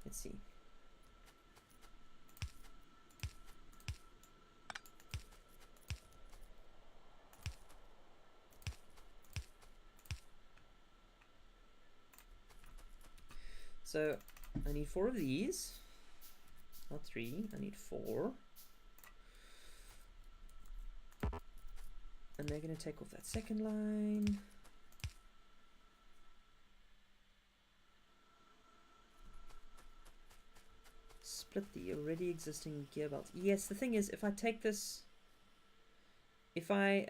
Let's see. So I need 4 of these, not 3, I need 4. And they're going to take off that second line. Split the already existing gear belt. Yes, the thing is, if I take this, if I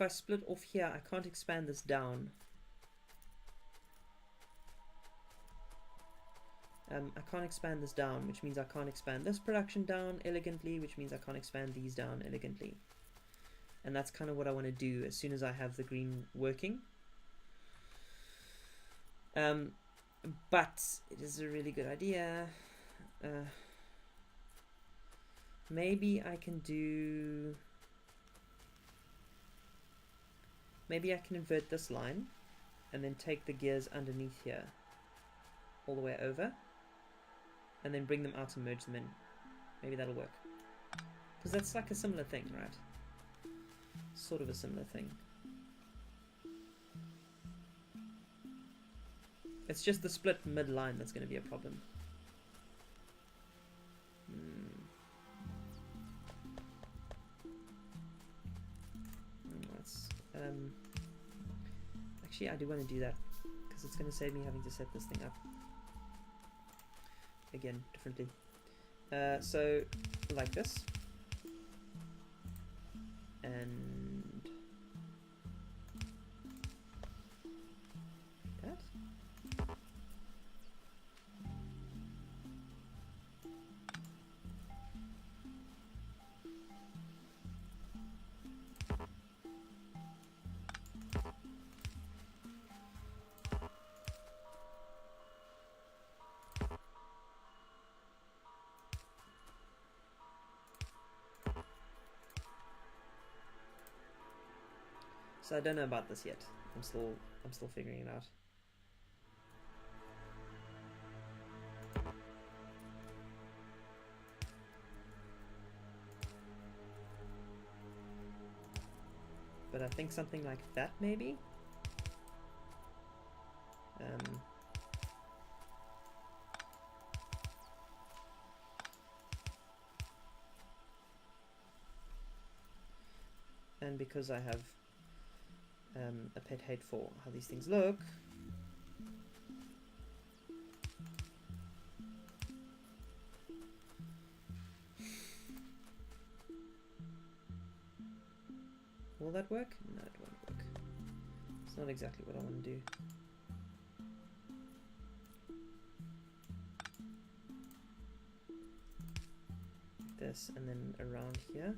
split off here, I can't expand this down. I can't expand this down, which means I can't expand this production down elegantly, which means I can't expand these down elegantly. And that's kind of what I want to do as soon as I have the green working. But it is a really good idea. Maybe I can do... Maybe I can invert this line and then take the gears underneath here all the way over and then bring them out and merge them in. Maybe that'll work. Because that's like a similar thing, right? Sort of a similar thing. It's just the split mid-line that's going to be a problem. Actually, I do want to do that because it's going to save me having to set this thing up again differently. So like this, and that. So I don't know about this yet. I'm still figuring it out. But I think something like that maybe. And because I have a pet hate for how these things look, will that work? No, it won't work. It's not exactly what I want to do. This and then around here.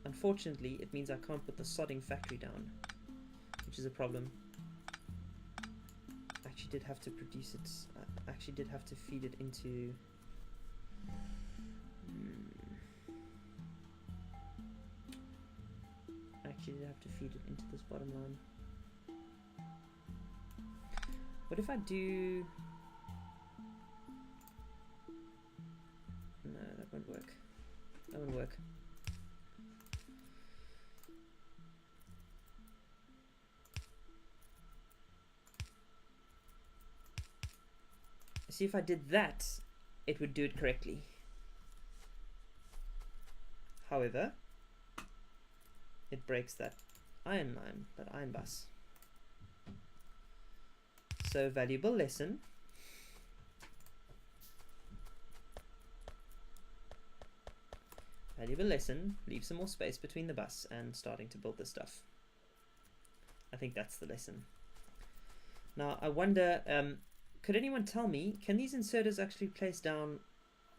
Unfortunately, it means I can't put the sodding factory down, which is a problem. I actually did have to produce it. I actually did have to feed it into... I actually did have to feed it into this bottom line. What if I do... No, that won't work. That won't work. See, if I did that, it would do it correctly. However, it breaks that iron line, that iron bus. So, valuable lesson. Valuable lesson, leave some more space between the bus and starting to build this stuff. I think that's the lesson. Now, I wonder... could anyone tell me, can these inserters actually place down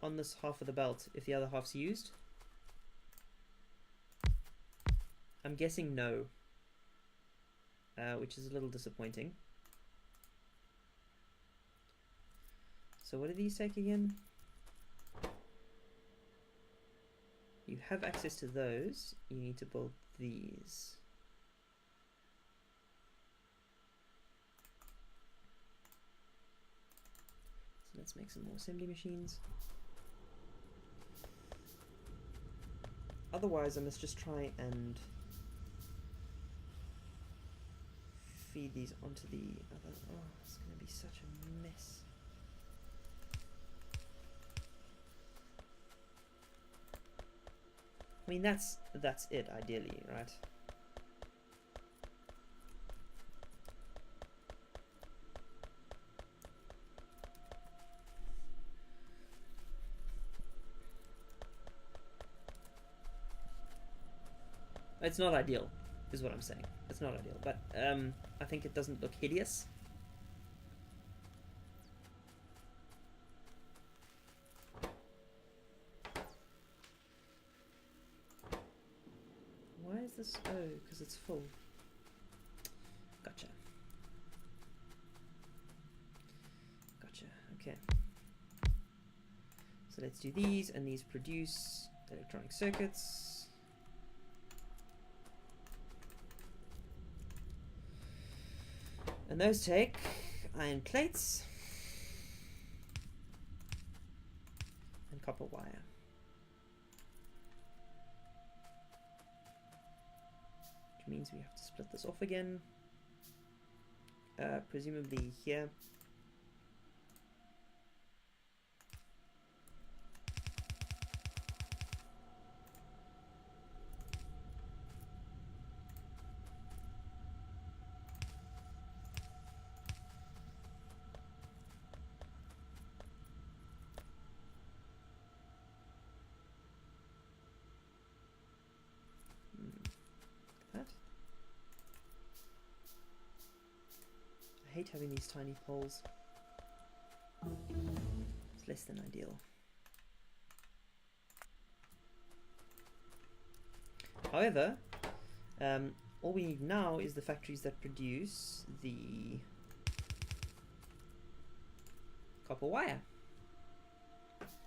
on this half of the belt if the other half's used? I'm guessing no, which is a little disappointing. So what do these take again? You have access to those, you need to build these. Let's make some more assembly machines. Otherwise, I must just try and feed these onto the other. Oh, it's going to be such a mess. I mean, that's it, ideally, right? It's not ideal, is what I'm saying. It's not ideal, but I think it doesn't look hideous. Why is this? Oh, because it's full. Gotcha. Gotcha. Okay. So let's do these, and these produce electronic circuits. And those take iron plates and copper wire. Which means we have to split this off again. Presumably here. I hate having these tiny poles. It's less than ideal. However, all we need now is the factories that produce the copper wire.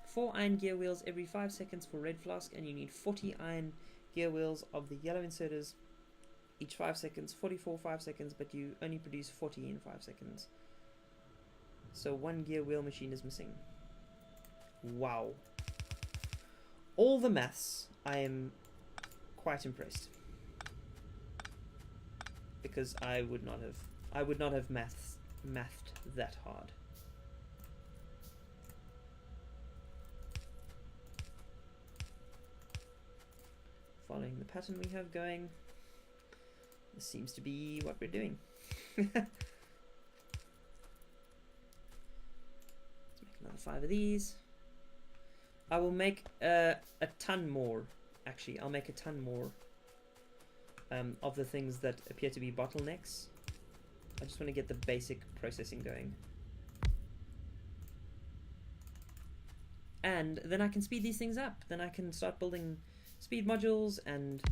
4 iron gear wheels every 5 seconds for red flask, and you need 40 iron gear wheels of the yellow inserters each 5 seconds, 44 5 seconds, but you only produce 40 in 5 seconds. So 1 gear wheel machine is missing. Wow. All the maths, I am quite impressed. Because I would not have mathed that hard. Following the pattern we have going. This seems to be what we're doing. Let's make another 5 of these. I will make a ton more. Actually, I'll make a ton more of the things that appear to be bottlenecks. I just want to get the basic processing going. And then I can speed these things up. Then I can start building speed modules and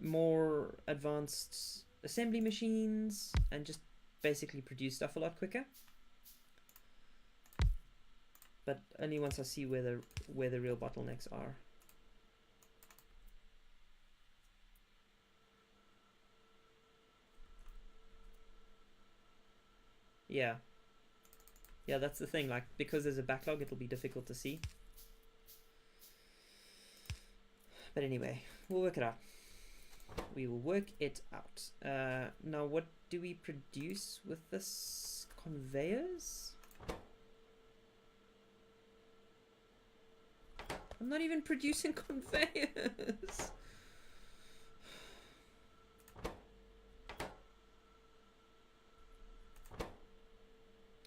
more advanced assembly machines and just basically produce stuff a lot quicker. But only once I see where the real bottlenecks are. Yeah. Yeah, that's the thing. Like, because there's a backlog, it'll be difficult to see. But anyway, we'll work it out. We will work it out. Now, what do we produce with this? Conveyors? I'm not even producing conveyors.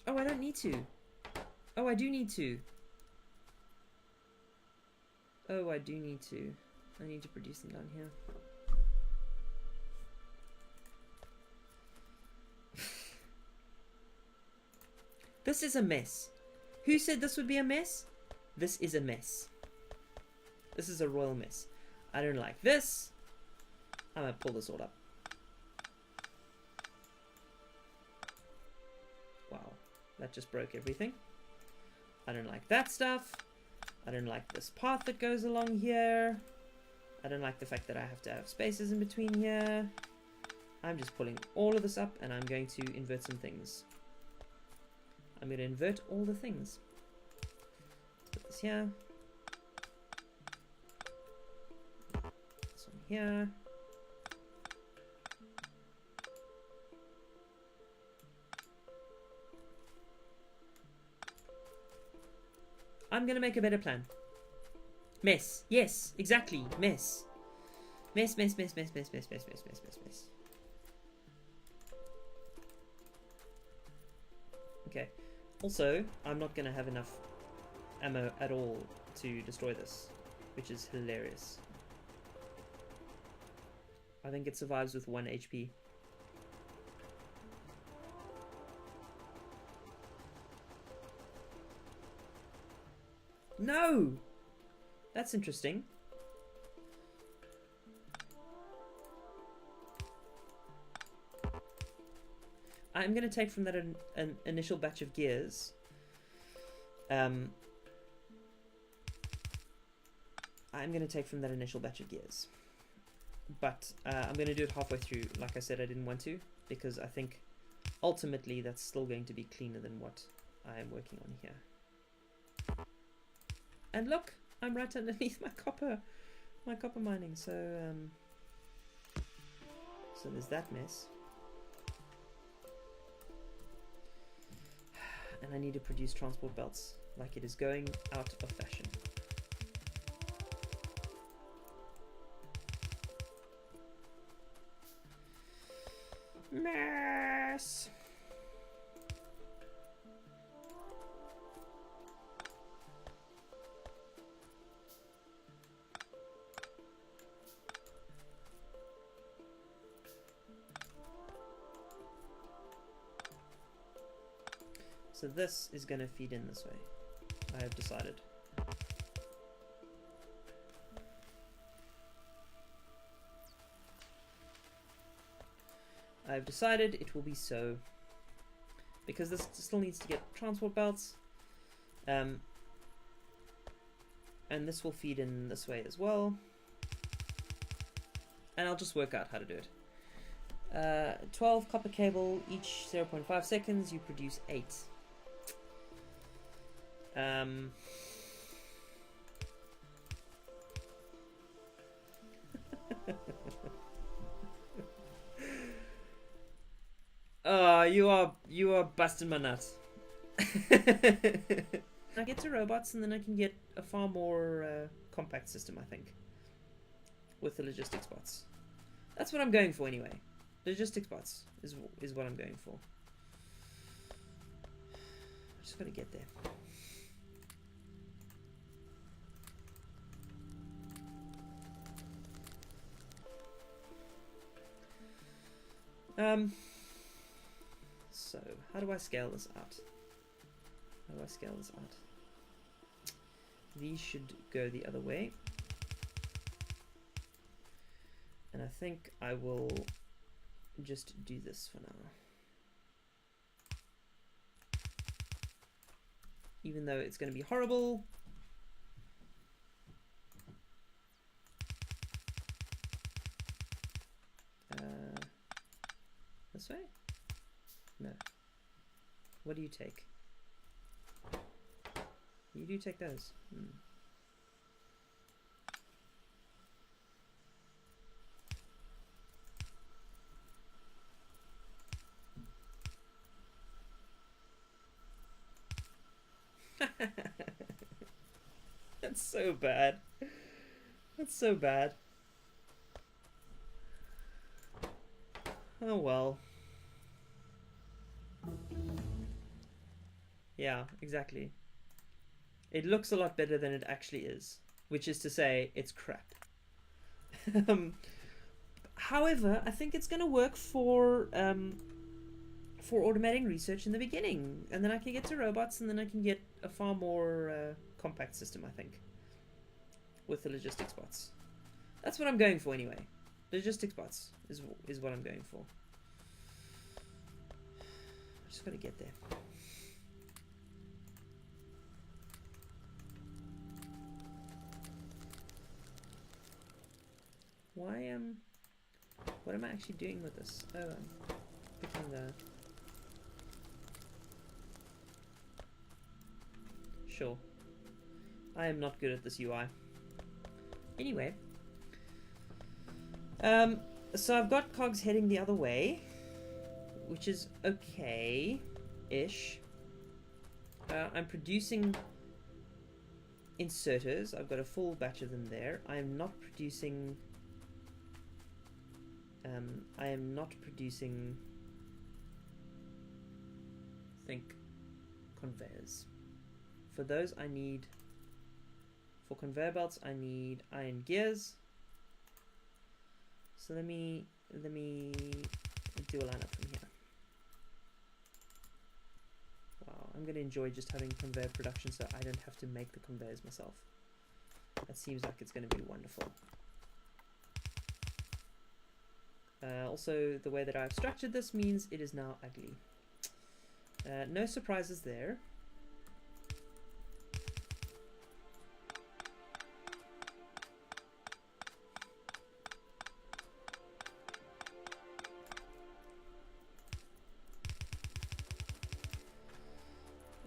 Oh, I don't need to. Oh, I do need to. Oh, I do need to. I need to produce them down here. This is a mess. Who said this would be a mess? This is a mess. This is a royal mess. I don't like this. I'm gonna pull this all up. Wow, that just broke everything. I don't like that stuff. I don't like this path that goes along here. I don't like the fact that I have to have spaces in between here. I'm just pulling all of this up and I'm going to invert some things. I'm going to invert all the things. Let's put this here. This one here. I'm going to make a better plan. Mess. Yes, exactly. Mess. Mess, mess, mess, mess, mess, mess, mess, mess, mess, mess, mess. Okay. Also, I'm not going to have enough ammo at all to destroy this, which is hilarious. I think it survives with 1 HP. No! That's interesting. I'm going to take from that an initial batch of gears. I'm going to take from that initial batch of gears. But I'm going to do it halfway through. Like I said, I didn't want to, because I think ultimately that's still going to be cleaner than what I am working on here. And look, I'm right underneath my copper mining. So there's that mess. And I need to produce transport belts, like it is going out of fashion. Mess. So this is going to feed in this way, I have decided. I've decided it will be so, because this still needs to get transport belts, and this will feed in this way as well, and I'll just work out how to do it. 12 copper cable, each 0.5 seconds, you produce 8. You are busting my nuts. I get to robots, and then I can get a far more compact system, I think, with the logistics bots. That's what I'm going for anyway. Logistics bots is what I'm going for. Just gotta get there. So, how do I scale this out? How do I scale this out? These should go the other way. And I think I will just do this for now. Even though it's going to be horrible. This way? No. What do you take? You do take those. That's so bad. That's so bad. Oh well. Yeah, exactly. It looks a lot better than it actually is, which is to say, it's crap. However, I think it's going to work for automating research in the beginning, and then I can get to robots, and then I can get a far more compact system, I think, with the logistics bots. That's what I'm going for anyway. Logistics bots is what I'm going for. Just gotta get there. What am I actually doing with this? Oh, I'm picking the... Sure. I am not good at this UI. Anyway. So I've got cogs heading the other way, which is okay-ish. I'm producing inserters. I've got a full batch of them there. I am not producing... conveyors. For those I need... For conveyor belts I need iron gears. So let me do a lineup from here. Wow, I'm going to enjoy just having conveyor production so I don't have to make the conveyors myself. That seems like it's going to be wonderful. Also, the way that I've structured this means it is now ugly. No surprises there.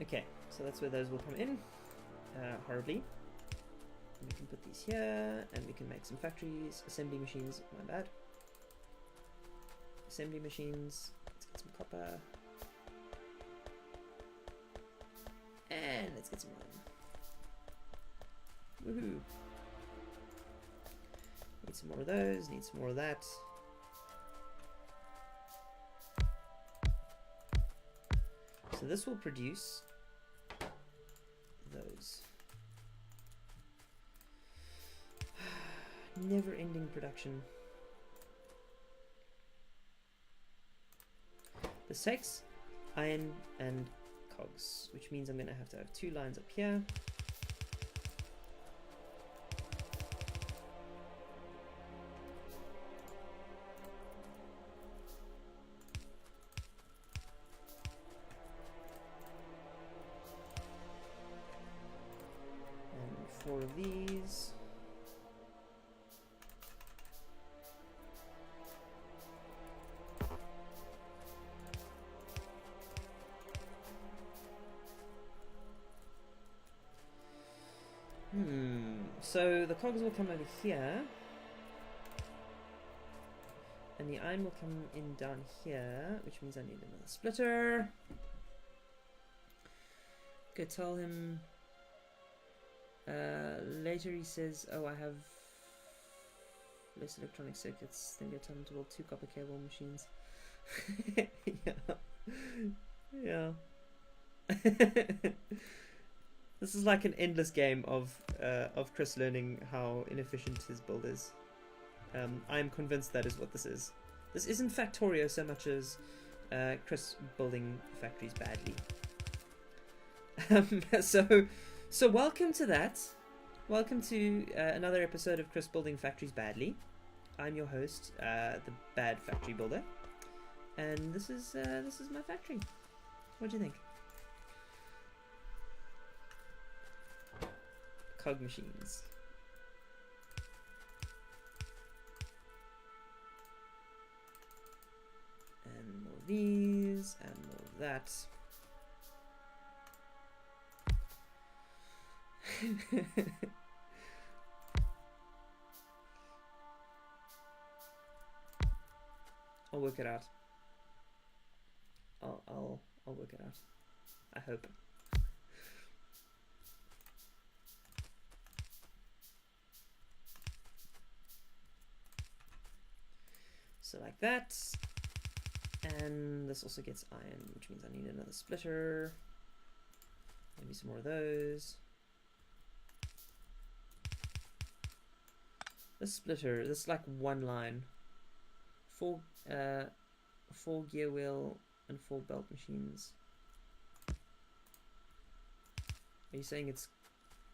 Okay, so that's where those will come in, horribly. And we can put these here, and we can make some factories, assembly machines, my bad. Assembly machines, let's get some copper. And let's get some iron. Woohoo! Need some more of those, need some more of that. So this will produce those. Never-ending production. This takes iron and cogs, which means I'm going to have 2 lines up here. And 4 of these. So the cogs will come over here, and the iron will come in down here, which means I need another splitter. Go tell him. Later he says, "Oh, I have less electronic circuits." Then go tell him to build 2 copper cable machines. Yeah. This is like an endless game of Chris learning how inefficient his build is. I'm convinced that is what this is. This isn't Factorio so much as Chris building factories badly. So welcome to that. Welcome to another episode of Chris building factories badly. I'm your host, the Bad Factory Builder, and this is my factory. What do you think? Cog machines. And more of these, and more of that. I'll work it out. I'll work it out. I hope. So like that, and this also gets iron, which means I need another splitter. Maybe some more of those. This splitter, this is like 1 line. 4 gear wheel and 4 belt machines. Are you saying it's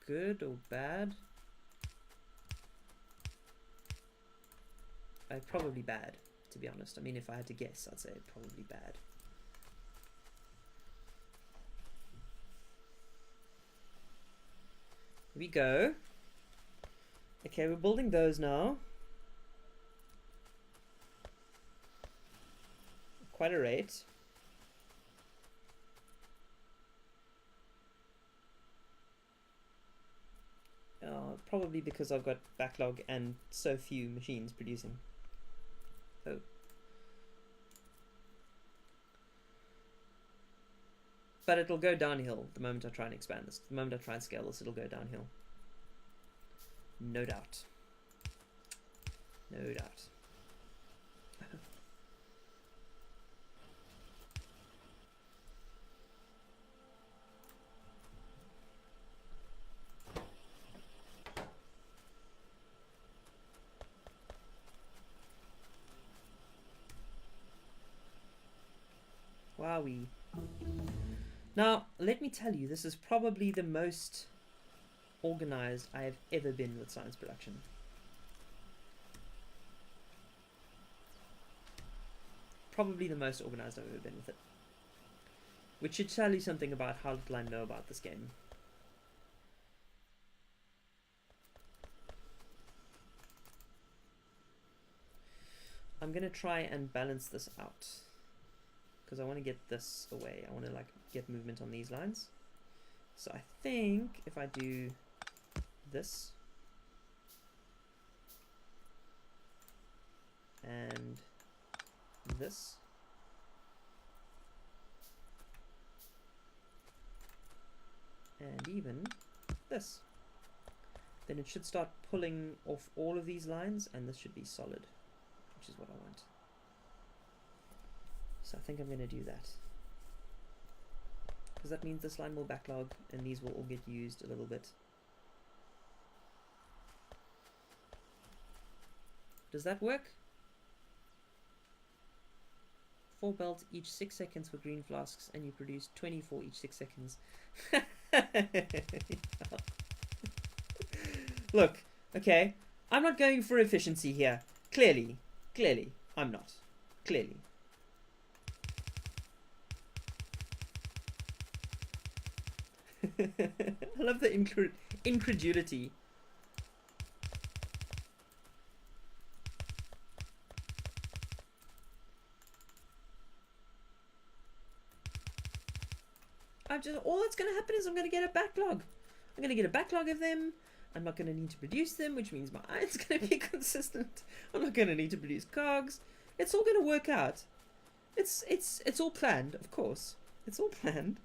good or bad? Probably bad, to be honest. I mean, if I had to guess, I'd say probably bad. Here we go. Okay, we're building those now. Quite a rate. probably because I've got backlog and so few machines producing. Oh. But it'll go downhill the moment I try and expand this. The moment I try and scale this, it'll go downhill. No doubt. No doubt. Wowee. Now, let me tell you, this is probably the most organized I have ever been with science production. Probably the most organized I've ever been with it. Which should tell you something about how little I know about this game. I'm going to try and balance this out. Because I want to get this away. I want to like get movement on these lines. So I think if I do this and this, and even this, then it should start pulling off all of these lines, and this should be solid, which is what I want. So I think I'm going to do that, because that means this line will backlog and these will all get used a little bit. Does that work? 4 belts each 6 seconds for green flasks, and you produce 24 each 6 seconds. Look, okay, I'm not going for efficiency here. Clearly, I'm not. Clearly. I love the incredulity. All that's going to happen is I'm going to get a backlog. I'm going to get a backlog of them. I'm not going to need to produce them, which means my iron's going to be consistent. I'm not going to need to produce cogs. It's all going to work out. It's all planned, of course. It's all planned.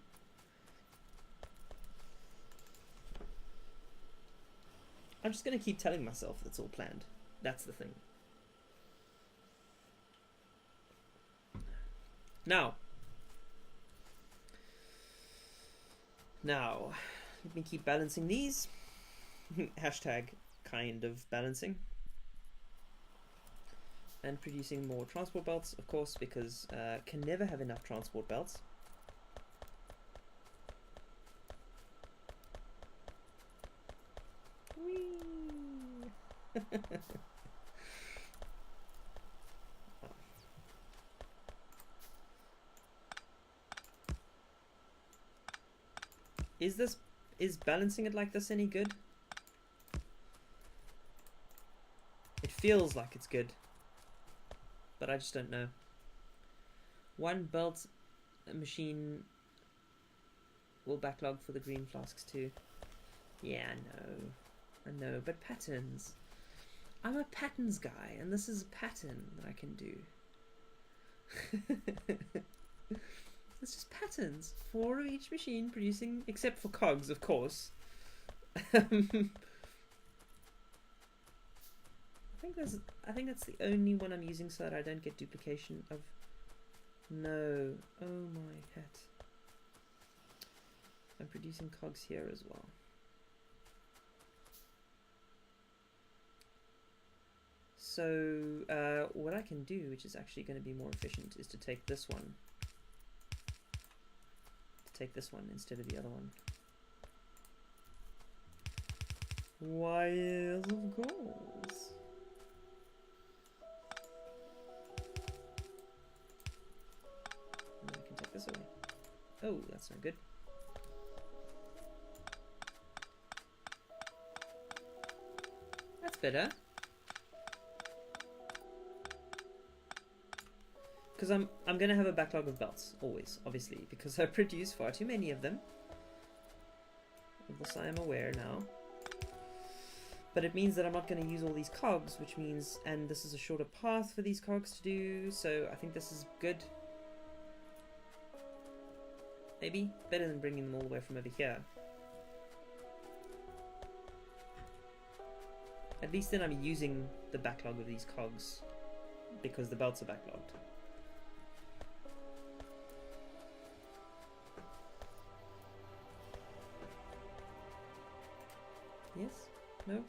I'm just going to keep telling myself it's all planned. That's the thing. Now, let me keep balancing these. Hashtag kind of balancing. And producing more transport belts, of course, because can never have enough transport belts. Whee! Is balancing it like this any good? It feels like it's good, but I just don't know. One belt machine will backlog for the green flasks too. Yeah, I know, but patterns. I'm a patterns guy, and this is a pattern that I can do. It's just patterns. 4 of each machine producing, except for cogs, of course. I think that's the only one I'm using so that I don't get duplication of. No. Oh my hat. I'm producing cogs here as well. So what I can do, which is actually going to be more efficient, is to take this one. Take this one instead of the other one. Why, yes, of course. And I can take this away. Oh, that's not good. That's better. Because I'm going to have a backlog of belts, always, obviously, because I produce far too many of them. Of this I am aware now. But it means that I'm not going to use all these cogs, which means, and this is a shorter path for these cogs to do, so I think this is good. Maybe better than bringing them all the way from over here. At least then I'm using the backlog of these cogs because the belts are backlogged. Yes? No?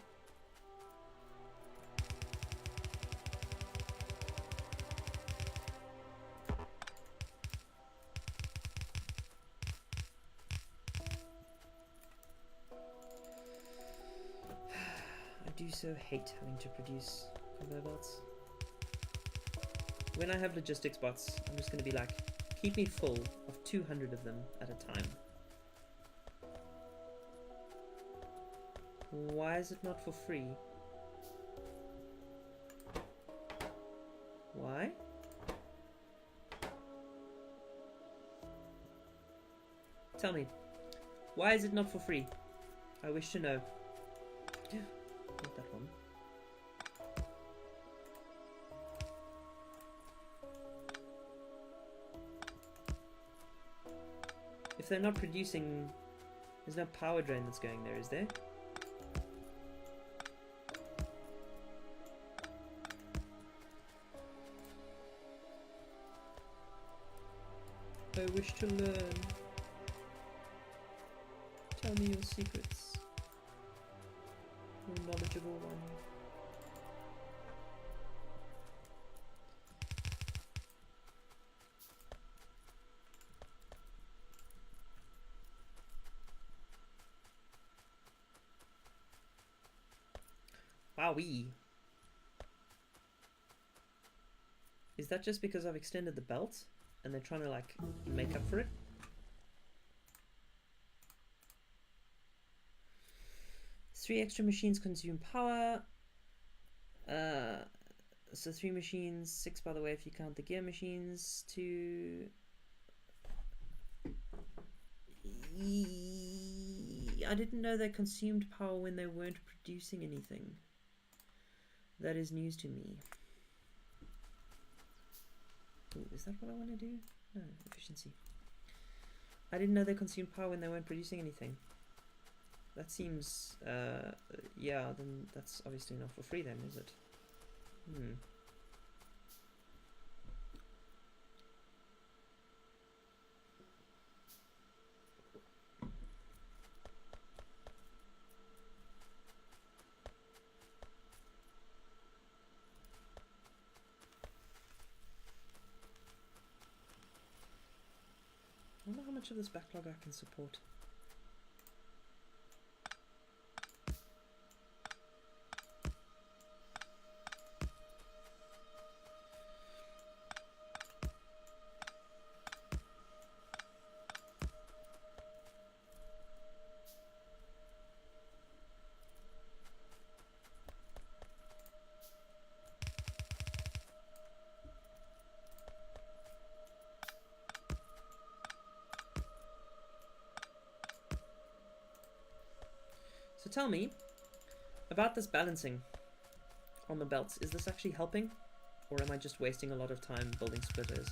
I do so hate having to produce conveyor belts. When I have logistics bots, I'm just going to be like, keep me full of 200 of them at a time. Why is it not for free? Why? Tell me. Why is it not for free? I wish to know. Not that one. If they're not producing, there's no power drain that's going there, is there? I wish to learn. Tell me your secrets. Your knowledgeable one. Wowee. Is that just because I've extended the belt and they're trying to like make up for it? Three extra machines consume power. So 3 machines, 6 by the way if you count the gear machines. 2. I didn't know they consumed power when they weren't producing anything. That is news to me. Ooh, is that what I want to do? No, efficiency. I didn't know they consumed power when they weren't producing anything. That seems, yeah, then that's obviously not for free then, is it? I wonder how much of this backlog I can support. So tell me about this balancing on the belts. Is this actually helping? Or am I just wasting a lot of time building splitters?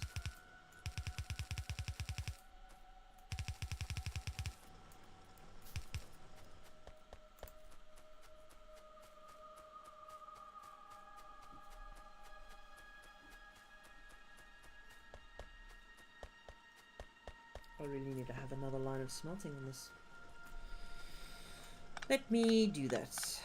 I really need to have another line of smelting on this. Let me do that.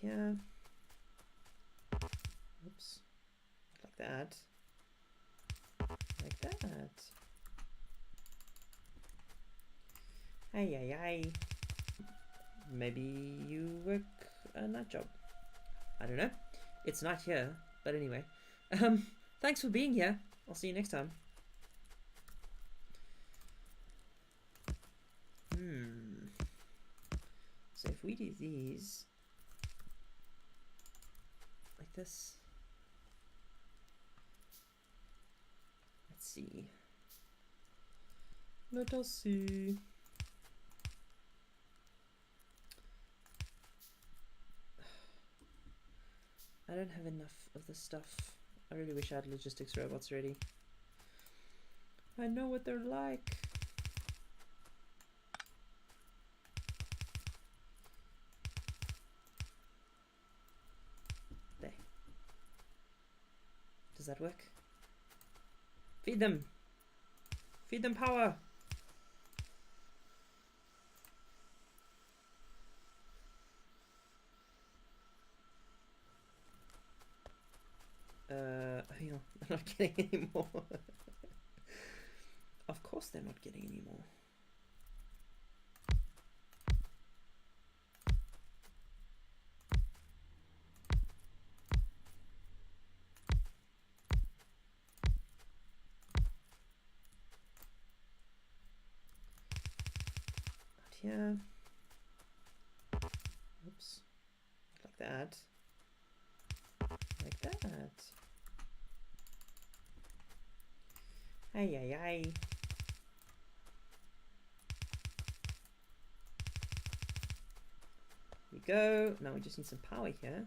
Here. Oops. Like that. Like that. Ay, ay, ay. Maybe you work a night job. I don't know. It's night here, but anyway. Thanks for being here. I'll see you next time. So if we do these like this, let's see. Let us see. I don't have enough of this stuff. I really wish I had logistics robots ready. I know what they're like. There. Does that work? Feed them! Feed them power! You know, they're not getting any more. Of course they're not getting any more. Out here. Oops. Like that. Like that. Ay, ay, ay. We go. Now we just need some power here,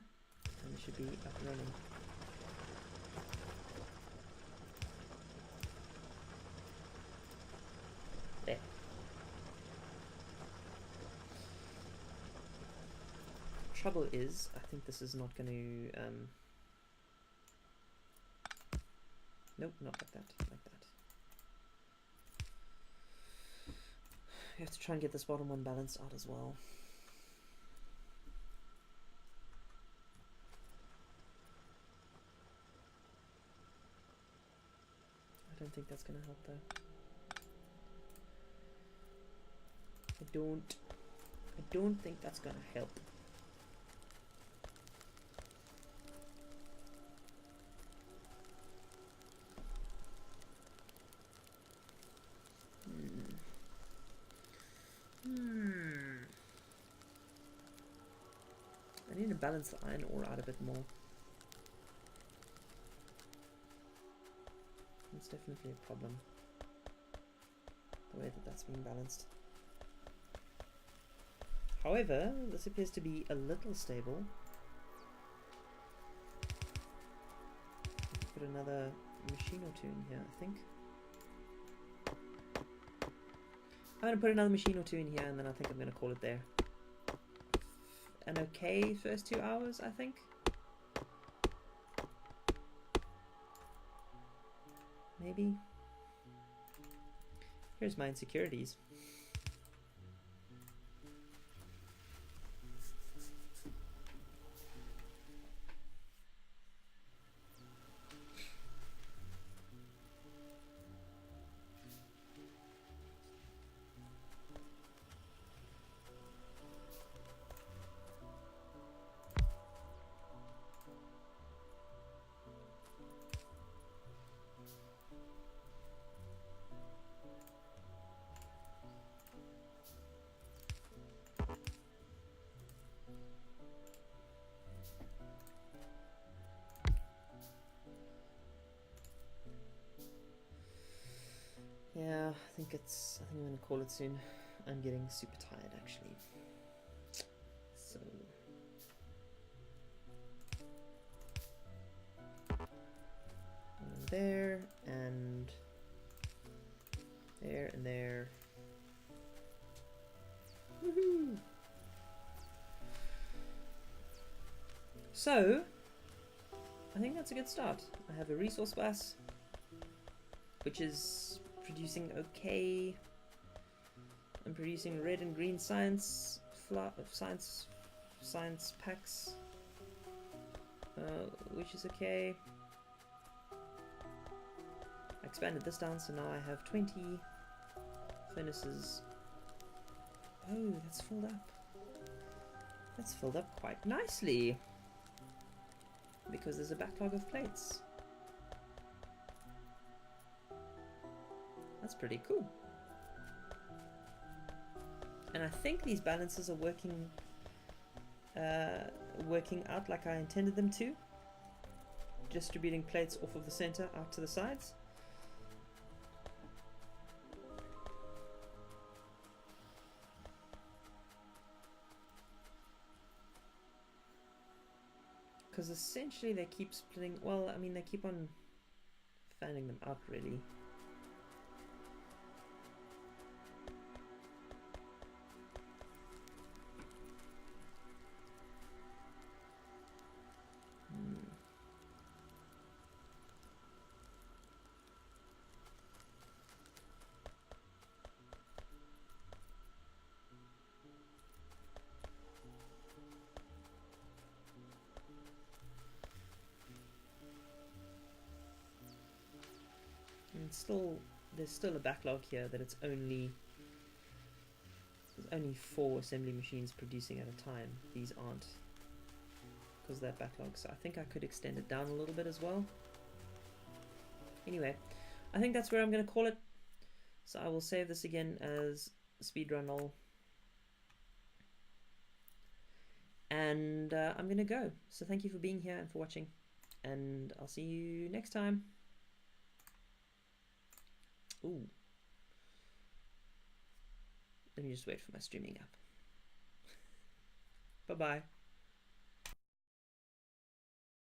and it should be up and running. There. Trouble is, I think this is not going to. Nope, not like that. Like that. We have to try and get this bottom one balanced out as well. I don't think that's gonna help though. I don't think that's gonna help. I need to balance the iron ore out a bit more. It's definitely a problem, the way that that's being balanced. However, this appears to be a little stable. Put another machine or two in here, I think. I'm going to put another machine or two in here, and then I think I'm going to call it there. An okay first 2 hours, I think. Maybe. Here's my insecurities. Yeah, I think I'm gonna call it soon. I'm getting super tired actually. So there and there and there. Woohoo! So I think that's a good start. I have a resource bus, which is producing okay. I'm producing red and green science packs, which is okay. I expanded this down, so now I have 20 furnaces Oh, that's filled up. That's filled up quite nicely. Because there's a backlog of plates. That's pretty cool. And I think these balances are working out like I intended them to. Distributing plates off of the center out to the sides. Because essentially they keep splitting. Well, I mean, they keep on fanning them out, really. And there's still a backlog here that there's only 4 assembly machines producing at a time. These aren't, because of that backlog. So I think I could extend it down a little bit as well. Anyway, I think that's where I'm going to call it. So I will save this again as speedrun all. And I'm going to go. So thank you for being here and for watching. And I'll see you next time. Ooh. Let me just wait for my streaming app. Bye-bye.